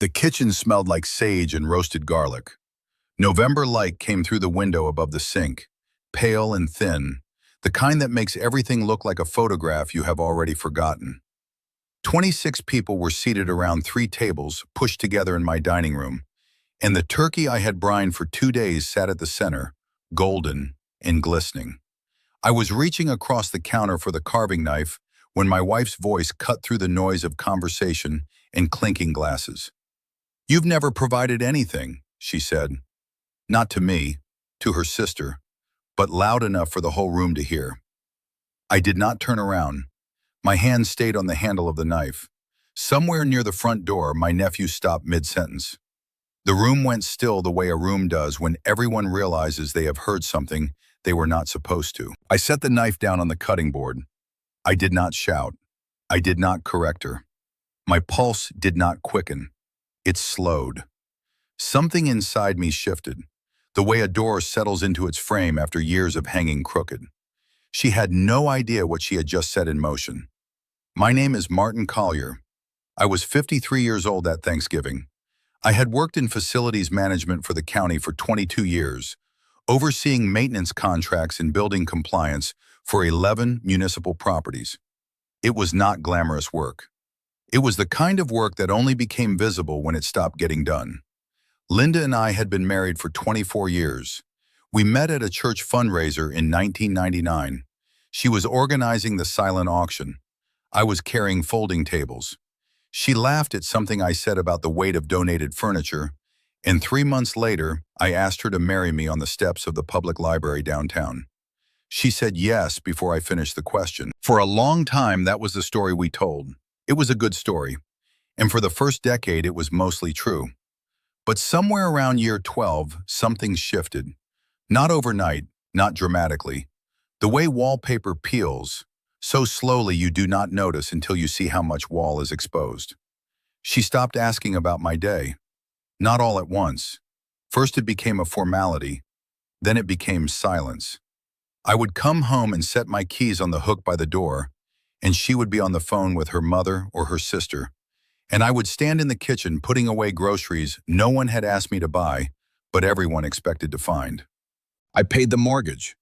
The kitchen smelled like sage and roasted garlic. November light came through the window above the sink, pale and thin, the kind that makes everything look like a photograph you have already forgotten. 26 people were seated around 3 tables pushed together in my dining room, and the turkey I had brined for 2 days sat at the center, golden and glistening. I was reaching across the counter for the carving knife when my wife's voice cut through the noise of conversation and clinking glasses. "You've never provided anything," she said. Not to me, to her sister, but loud enough for the whole room to hear. I did not turn around. My hand stayed on the handle of the knife. Somewhere near the front door, my nephew stopped mid-sentence. The room went still the way a room does when everyone realizes they have heard something they were not supposed to. I set the knife down on the cutting board. I did not shout. I did not correct her. My pulse did not quicken. It slowed. Something inside me shifted, the way a door settles into its frame after years of hanging crooked. She had no idea what she had just set in motion. My name is Martin Collier. I was 53 years old that Thanksgiving. I had worked in facilities management for the county for 22 years, overseeing maintenance contracts and building compliance for 11 municipal properties. It was not glamorous work. It was the kind of work that only became visible when it stopped getting done. Linda and I had been married for 24 years. We met at a church fundraiser in 1999. She was organizing the silent auction. I was carrying folding tables. She laughed at something I said about the weight of donated furniture, and 3 months later, I asked her to marry me on the steps of the public library downtown. She said yes before I finished the question. For a long time, that was the story we told. It was a good story, and for the first decade, it was mostly true. But somewhere around year 12, something shifted. Not overnight, not dramatically. The way wallpaper peels, so slowly you do not notice until you see how much wall is exposed. She stopped asking about my day. Not all at once. First it became a formality, then it became silence. I would come home and set my keys on the hook by the door, and she would be on the phone with her mother or her sister, and I would stand in the kitchen putting away groceries no one had asked me to buy, but everyone expected to find. I paid the mortgage.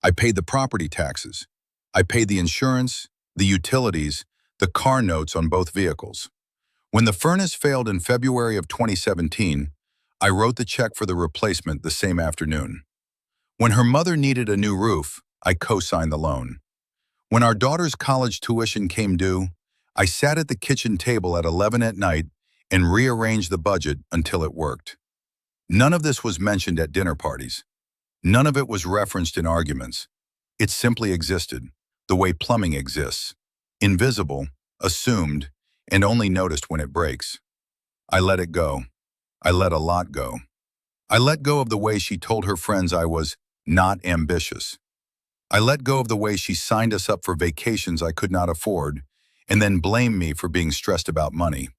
I paid the property taxes. I paid the insurance, the utilities, the car notes on both vehicles. When the furnace failed in February of 2017, I wrote the check for the replacement the same afternoon. When her mother needed a new roof, I co-signed the loan. When our daughter's college tuition came due, I sat at the kitchen table at 11 at night and rearranged the budget until it worked. None of this was mentioned at dinner parties. None of it was referenced in arguments. It simply existed, the way plumbing exists, invisible, assumed, and only noticed when it breaks. I let it go. I let a lot go. I let go of the way she told her friends I was not ambitious. I let go of the way she signed us up for vacations I could not afford and then blamed me for being stressed about money.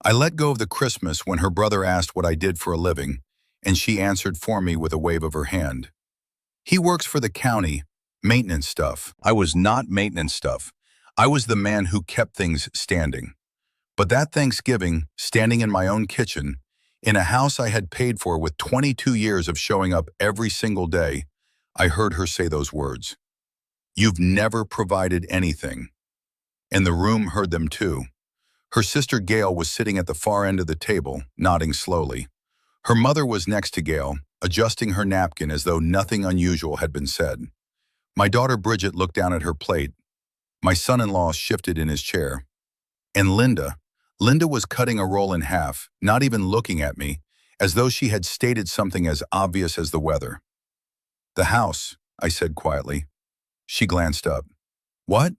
I let go of the Christmas when her brother asked what I did for a living, and she answered for me with a wave of her hand. He works for the county, maintenance stuff. I was not maintenance stuff. I was the man who kept things standing. But that Thanksgiving, standing in my own kitchen, in a house I had paid for with 22 years of showing up every single day, I heard her say those words. "You've never provided anything." And the room heard them too. Her sister Gail was sitting at the far end of the table, nodding slowly. Her mother was next to Gail, adjusting her napkin as though nothing unusual had been said. My daughter Bridget looked down at her plate. My son-in-law shifted in his chair. And Linda was cutting a roll in half, not even looking at me, as though she had stated something as obvious as the weather. "The house," I said quietly. She glanced up. "What?"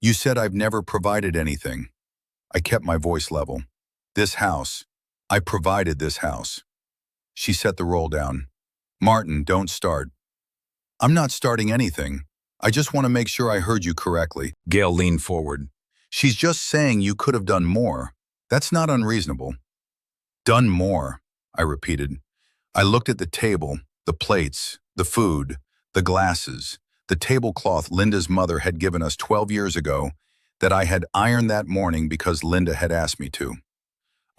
"You said I've never provided anything." I kept my voice level. "This house. I provided this house." She set the roll down. "Martin, don't start." "I'm not starting anything. I just want to make sure I heard you correctly." Gail leaned forward. "She's just saying you could have done more. That's not unreasonable." "Done more," I repeated. I looked at the table, the plates, the food, the glasses, the tablecloth Linda's mother had given us 12 years ago that I had ironed that morning because Linda had asked me to.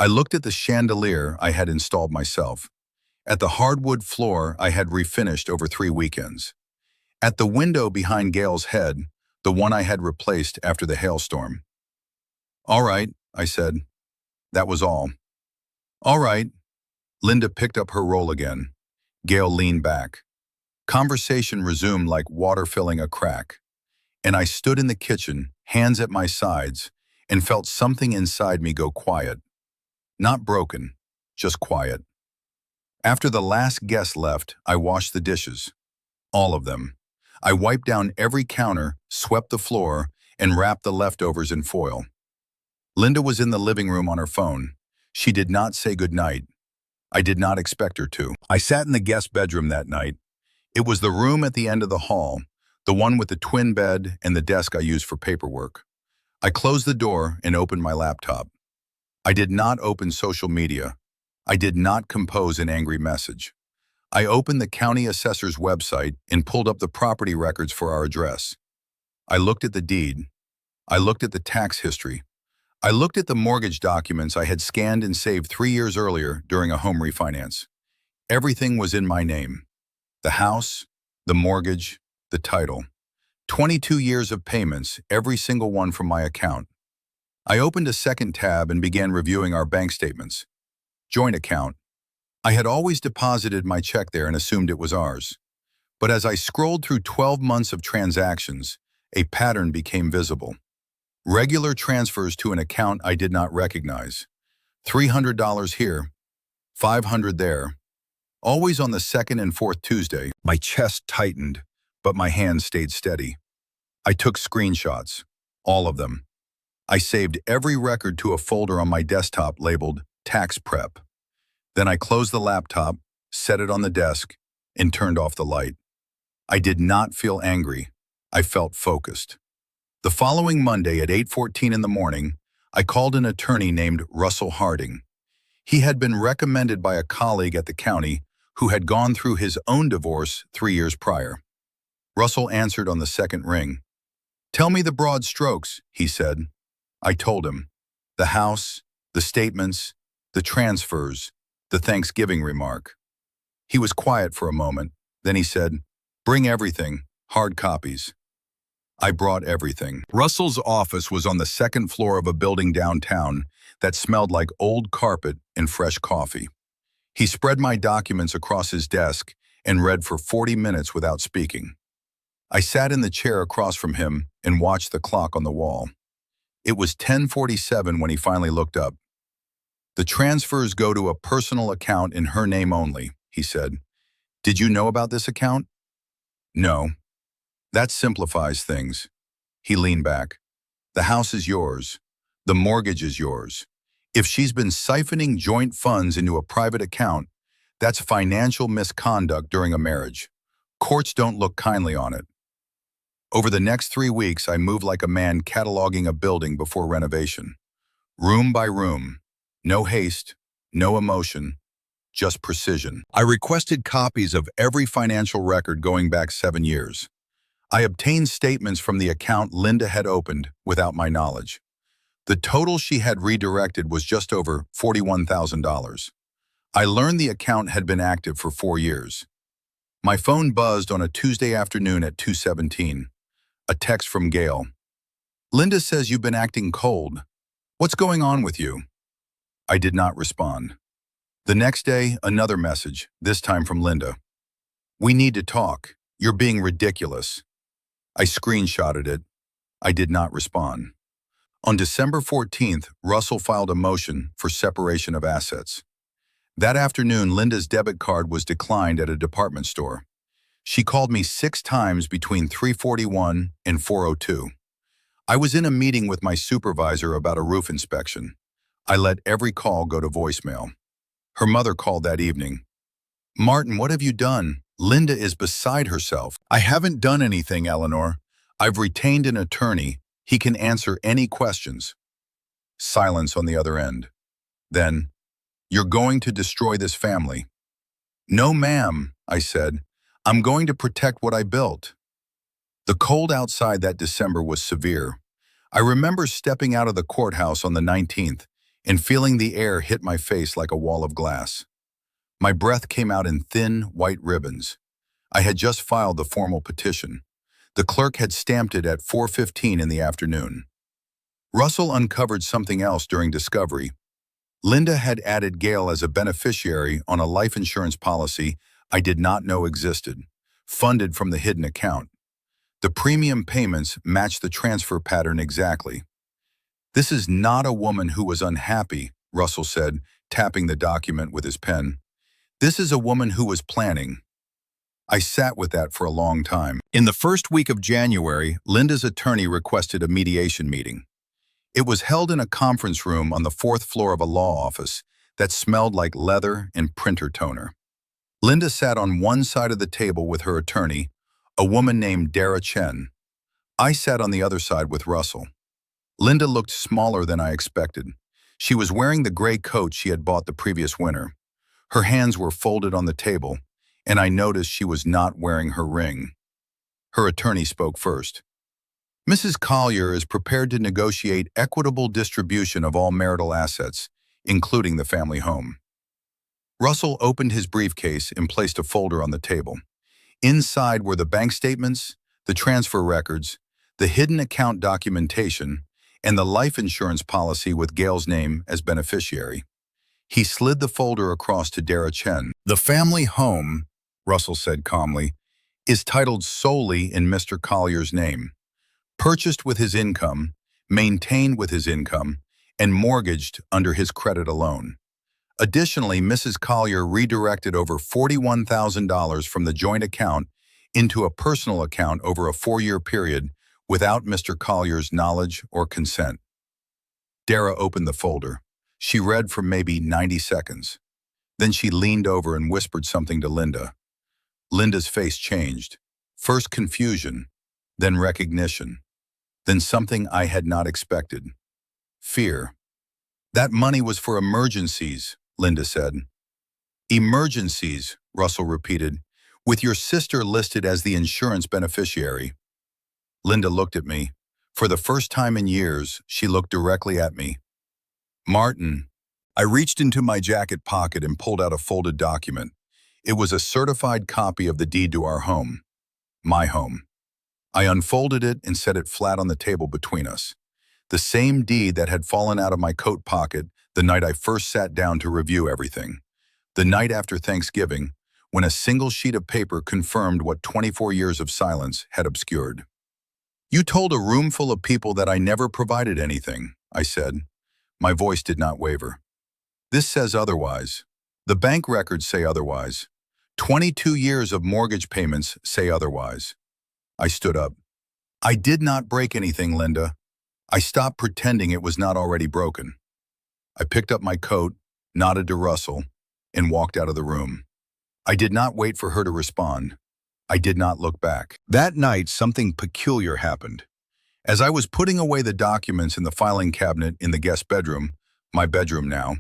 I looked at the chandelier I had installed myself, at the hardwood floor I had refinished over 3 weekends, at the window behind Gail's head, the one I had replaced after the hailstorm. "All right," I said. That was all. "All right." Linda picked up her roll again. Gail leaned back. Conversation resumed like water filling a crack, and I stood in the kitchen, hands at my sides, and felt something inside me go quiet. Not broken, just quiet. After the last guest left, I washed the dishes. All of them. I wiped down every counter, swept the floor, and wrapped the leftovers in foil. Linda was in the living room on her phone. She did not say goodnight. I did not expect her to. I sat in the guest bedroom that night. It was the room at the end of the hall, the one with the twin bed and the desk I used for paperwork. I closed the door and opened my laptop. I did not open social media. I did not compose an angry message. I opened the county assessor's website and pulled up the property records for our address. I looked at the deed. I looked at the tax history. I looked at the mortgage documents I had scanned and saved 3 years earlier during a home refinance. Everything was in my name. The house, the mortgage, the title. 22 years of payments, every single one from my account. I opened a second tab and began reviewing our bank statements. Joint account. I had always deposited my check there and assumed it was ours. But as I scrolled through 12 months of transactions, a pattern became visible. Regular transfers to an account I did not recognize. $300 here, $500 there. Always on the second and fourth Tuesday. My chest tightened, but my hands stayed steady. I took screenshots, all of them. I saved every record to a folder on my desktop labeled Tax Prep. Then I closed the laptop, set it on the desk, and turned off the light. I did not feel angry. I felt focused. The following Monday at 8:14 in the morning, I called an attorney named Russell Harding. He had been recommended by a colleague at the county who had gone through his own divorce 3 years prior. Russell answered on the second ring. "Tell me the broad strokes," he said. I told him. The house, the statements, the transfers, the Thanksgiving remark. He was quiet for a moment. Then he said, "Bring everything, hard copies." I brought everything. Russell's office was on the second floor of a building downtown that smelled like old carpet and fresh coffee. He spread my documents across his desk and read for 40 minutes without speaking. I sat in the chair across from him and watched the clock on the wall. It was 10:47 when he finally looked up. "The transfers go to a personal account in her name only," he said. "Did you know about this account?" "No." "That simplifies things." He leaned back. "The house is yours. The mortgage is yours. If she's been siphoning joint funds into a private account, that's financial misconduct during a marriage. Courts don't look kindly on it." Over the next 3 weeks, I moved like a man cataloging a building before renovation. Room by room. No haste, no emotion, just precision. I requested copies of every financial record going back 7 years. I obtained statements from the account Linda had opened without my knowledge. The total she had redirected was just over $41,000. I learned the account had been active for 4 years. My phone buzzed on a Tuesday afternoon at 2:17. A text from Gail. "Linda says you've been acting cold. What's going on with you?" I did not respond. The next day, another message, this time from Linda. "We need to talk. You're being ridiculous." I screenshotted it. I did not respond. On December 14th, Russell filed a motion for separation of assets. That afternoon, Linda's debit card was declined at a department store. She called me 6 times between 3:41 and 4:02. I was in a meeting with my supervisor about a roof inspection. I let every call go to voicemail. Her mother called that evening. "Martin, what have you done? Linda is beside herself." "I haven't done anything, Eleanor. I've retained an attorney. He can answer any questions." Silence on the other end. Then, "You're going to destroy this family." "No, ma'am," I said. "I'm going to protect what I built." The cold outside that December was severe. I remember stepping out of the courthouse on the 19th, and feeling the air hit my face like a wall of glass. My breath came out in thin, white ribbons. I had just filed the formal petition. The clerk had stamped it at 4:15 in the afternoon. Russell uncovered something else during discovery. Linda had added Gail as a beneficiary on a life insurance policy I did not know existed, funded from the hidden account. The premium payments matched the transfer pattern exactly. "This is not a woman who was unhappy," Russell said, tapping the document with his pen. "This is a woman who was planning." I sat with that for a long time. In the first week of January, Linda's attorney requested a mediation meeting. It was held in a conference room on the fourth floor of a law office that smelled like leather and printer toner. Linda sat on one side of the table with her attorney, a woman named Dara Chen. I sat on the other side with Russell. Linda looked smaller than I expected. She was wearing the gray coat she had bought the previous winter. Her hands were folded on the table, and I noticed she was not wearing her ring. Her attorney spoke first. "Mrs. Collier is prepared to negotiate equitable distribution of all marital assets, including the family home." Russell opened his briefcase and placed a folder on the table. Inside were the bank statements, the transfer records, the hidden account documentation, and the life insurance policy with Gail's name as beneficiary. He slid the folder across to Dara Chen. "The family home," Russell said calmly, "is titled solely in Mr. Collier's name. Purchased with his income, maintained with his income, and mortgaged under his credit alone. Additionally, Mrs. Collier redirected over $41,000 from the joint account into a personal account over a 4-year period without Mr. Collier's knowledge or consent." Dara opened the folder. She read for maybe 90 seconds. Then she leaned over and whispered something to Linda. Linda's face changed. First confusion, then recognition. Then something I had not expected. Fear. "That money was for emergencies," Linda said. "Emergencies," Russell repeated, "with your sister listed as the insurance beneficiary." Linda looked at me. For the first time in years, she looked directly at me. "Martin." I reached into my jacket pocket and pulled out a folded document. It was a certified copy of the deed to our home. My home. I unfolded it and set it flat on the table between us. The same deed that had fallen out of my coat pocket the night I first sat down to review everything. The night after Thanksgiving, when a single sheet of paper confirmed what 24 years of silence had obscured. "You told a room full of people that I never provided anything," I said. My voice did not waver. "This says otherwise. The bank records say otherwise. 22 years of mortgage payments say otherwise." I stood up. "I did not break anything, Linda. I stopped pretending it was not already broken." I picked up my coat, nodded to Russell, and walked out of the room. I did not wait for her to respond. I did not look back. That night, something peculiar happened. As I was putting away the documents in the filing cabinet in the guest bedroom, my bedroom now,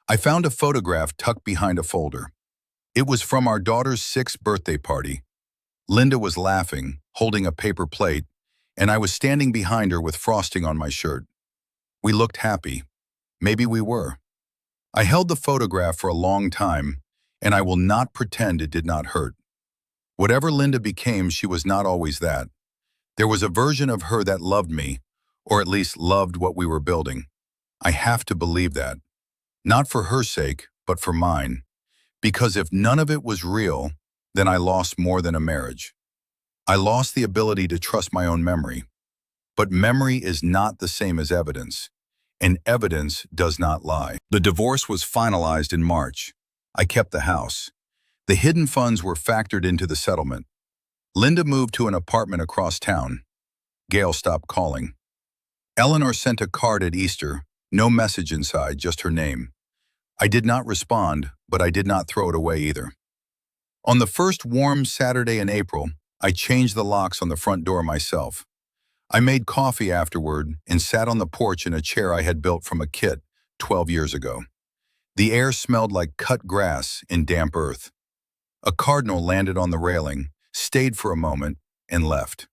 I found a photograph tucked behind a folder. It was from our daughter's 6th birthday party. Linda was laughing, holding a paper plate, and I was standing behind her with frosting on my shirt. We looked happy. Maybe we were. I held the photograph for a long time, and I will not pretend it did not hurt. Whatever Linda became, she was not always that. There was a version of her that loved me, or at least loved what we were building. I have to believe that. Not for her sake, but for mine. Because if none of it was real, then I lost more than a marriage. I lost the ability to trust my own memory. But memory is not the same as evidence, and evidence does not lie. The divorce was finalized in March. I kept the house. The hidden funds were factored into the settlement. Linda moved to an apartment across town. Gail stopped calling. Eleanor sent a card at Easter, no message inside, just her name. I did not respond, but I did not throw it away either. On the first warm Saturday in April, I changed the locks on the front door myself. I made coffee afterward and sat on the porch in a chair I had built from a kit 12 years ago. The air smelled like cut grass and damp earth. A cardinal landed on the railing, stayed for a moment, and left.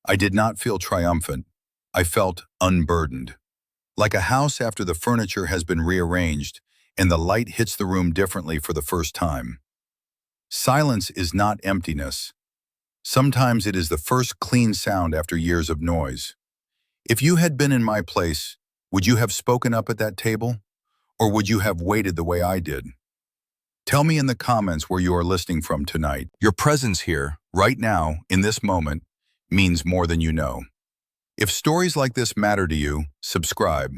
I did not feel triumphant. I felt unburdened. Like a house after the furniture has been rearranged and the light hits the room differently for the first time. Silence is not emptiness. Sometimes it is the first clean sound after years of noise. If you had been in my place, would you have spoken up at that table? Or would you have waited the way I did? Tell me in the comments where you are listening from tonight. Your presence here, right now, in this moment, means more than you know. If stories like this matter to you, subscribe.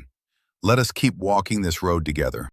Let us keep walking this road together.